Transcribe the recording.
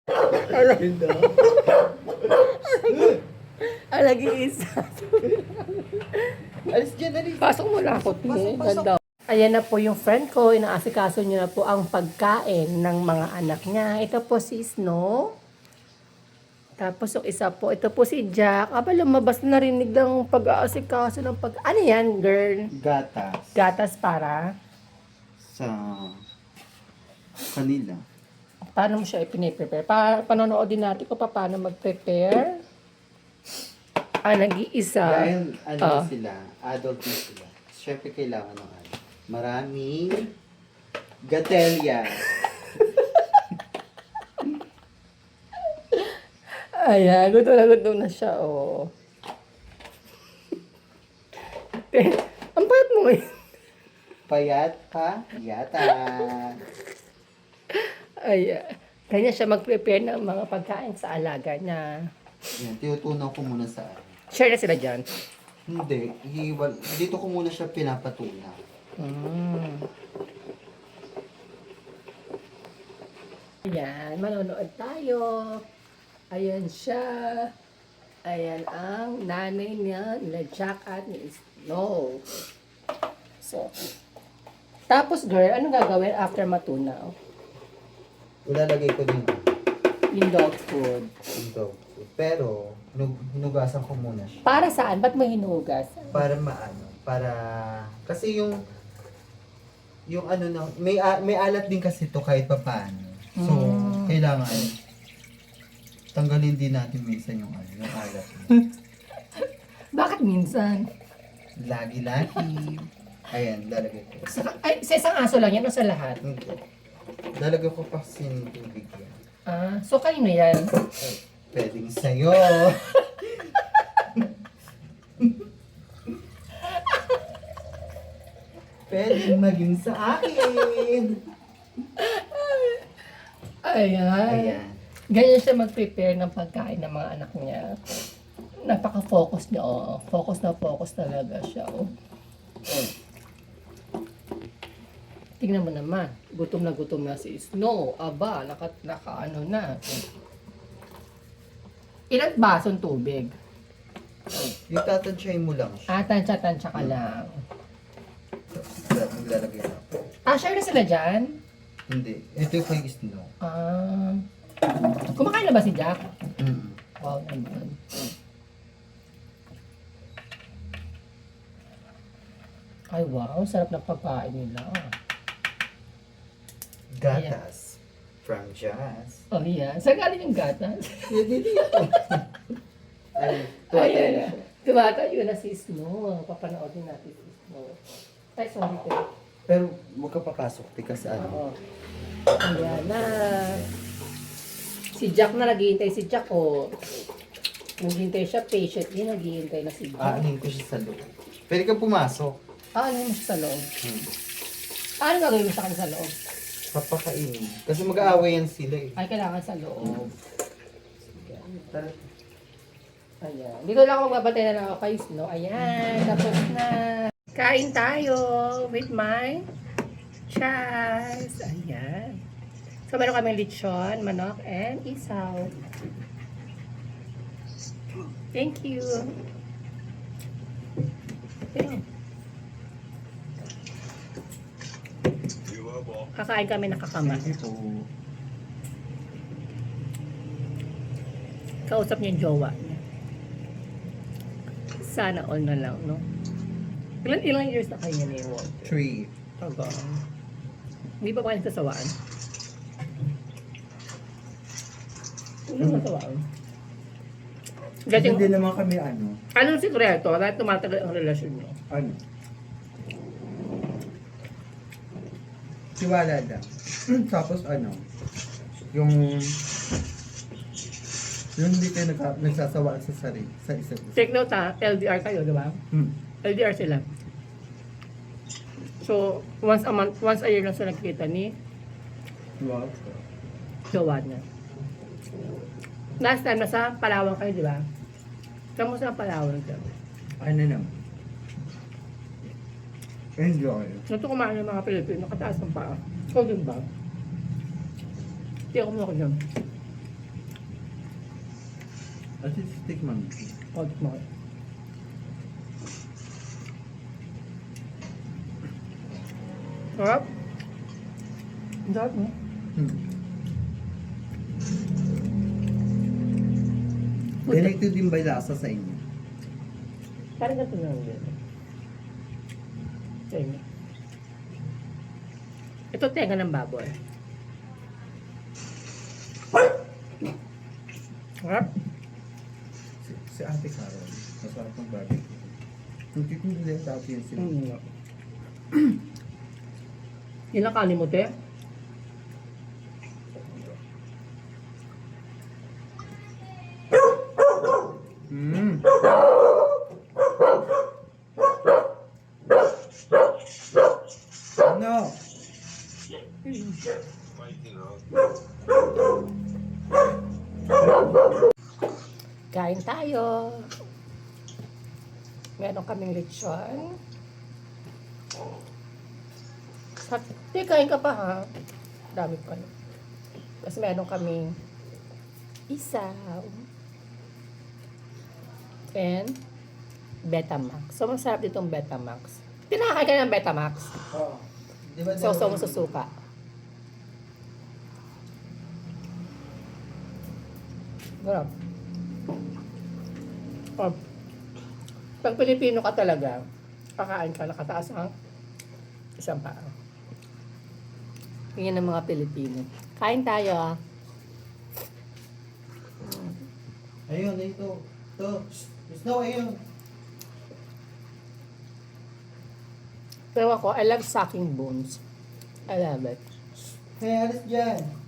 Hindi. Lagi-isa. Alis dyan, alis. Pasok mo na ako, Pasok, pasok. Ganda. Ayan na po yung friend ko. Inaasikaso niya na po ang pagkain ng mga anak niya. Ito po si Snow. Tapos yung isa po, ito po si Jack. Aba, lumabas na narinig lang pag-aasikaso ng pag... Ano yan, girl? Gatas. Gatas para? Sa kanila. Paano mo siya ipiniprepare? Panonood din natin kung paano mag-prepare. Nag-iisa. Dahil sila, adult na sila. Siyempre kailangan ng maraming gatelya. Ayan, gutom na siya, oh. Ang payat mo eh. Payat pa, yata. Ayan. Kanya siya mag-prepare ng mga pagkain sa alaga niya. Yan, tinutunaw ko muna sa Share na sila dyan. Hindi, dito ko muna siya pinapatuna. Ayan, manonood tayo. Ayan siya. Ayan ang nanay niya, nila Jack at ni Snow. So, tapos girl, anong gagawin after matunaw? Ilalagay ko din Yung dog food. yung dog food. Pero, hinugasan ko muna siya. Para saan? Ba't mo hinugas? Para kasi yung ano na, may alat din kasi to kahit papaano. So, kailangan tanggalin din natin minsan yung alat. Bakit minsan? Lagi-lagi. Ayan, lalagay ko. Sa isang aso lang yan o sa lahat? Hindi. Lalagay ko pa kasi ng tubig yan. So kayo na yan? Ay, pwedeng sa'yo. Pwedeng maging sa akin. Ayan. Ayan. Ganyan siya mag-prepare ng pagkain ng mga anak niya. Napaka-focus niya, oh. Focus na focus talaga siya, oh. Tingnan mo naman. Gutom na si Snow. Aba, naka na. Ilang basong tubig? Yung tatansyahin mo lang siya. Tansya-tansya ka lang. Maglalagay na ako. Share na sila dyan? Hindi. Ito yung kay Snow. Kumakain na ba si Jack? Mm. Wow, naman. Ay, wow. Sarap ng pagkain nila. Gatas. From Jazz. Oh, yeah. Saan galing yung gatas? Ay, tuwa tayo na siya. Tumatayo na si Snow. Papanoodin natin si Snow. Ay, sorry ko. Pero huwag ka papasok. Tika sa Oo. Ayan na. Si Jack na naghihintay si Jack, oh. Naghihintay siya patiently. Naghihintay na si Jack. Aanin ko siya sa loob. Pwede ka pumasok. Ano mo siya sa loob? Ano gagawin mo sa kanya sa loob? Papakainin. Kasi mag-aaway yan sila eh. Ay, kailangan sa loob. Tara. Ayan. Dito lang ako magbabantay na lang ako kay Snow. Ayan. Tapos na. Kain tayo with my Chas. Ayan. So, meron kaming lechon, manok, and isaw. Thank you. Ayan. Kakain kami nakakama. Ito. Kausap niya yung jowa niya. Sana all na lang, no? Ilang years na kayo niya ni Walter? 3. Tagang. Hindi pa ba kayo nasasawaan? Hindi nasasawaan. Kasi hindi naman kami Anong sikreto? Bakit tumatagal ang relasyon niyo? Tiwala lang. Tapos yung hindi kayo nagsasawaan sa sarili, sa isa't isa. Take note ha, LDR kayo, di ba? LDR sila. So, once a year lang sila nakikita ni Wow. jowa niya. Last time, nasa Palawan kayo, di ba? Kamusta ang Palawan ka? Ano naman? Enjoy. Nato kumain ng mga Pilipino, kataas ng paa. Ikaw din ba? Hindi ako muna ko dyan. At least tikman. Old mo. Sarap. Ang sarap mo. Ganito din ba lasa sa inyo? Parang ganito na lang. Tenga. Ito tenga ng baboy. Sarap. Si Ate Carol, masarap ng barbecue. Hindi ko nila dati yung sila. Ilang kanin mo, te? Mm. No. Kain tayo. Meron kaming lechon. Te, kain ka pa ha? Dami pa. Kasi meron kaming isaw. And Betamax. So, masarap ditong Betamax. Tinakay ka ng Betamax. Oo. Di ba So mo susuka. Sarap. Oh. Pag Pilipino ka talaga, kakain ka, nakataas ang isang paa. Yan ang mga Pilipino. Kain tayo ah. Ayun, ito. Ito. Snow, ayun. Pero ako, I love sucking bones. I love it. Hey, alis dyan.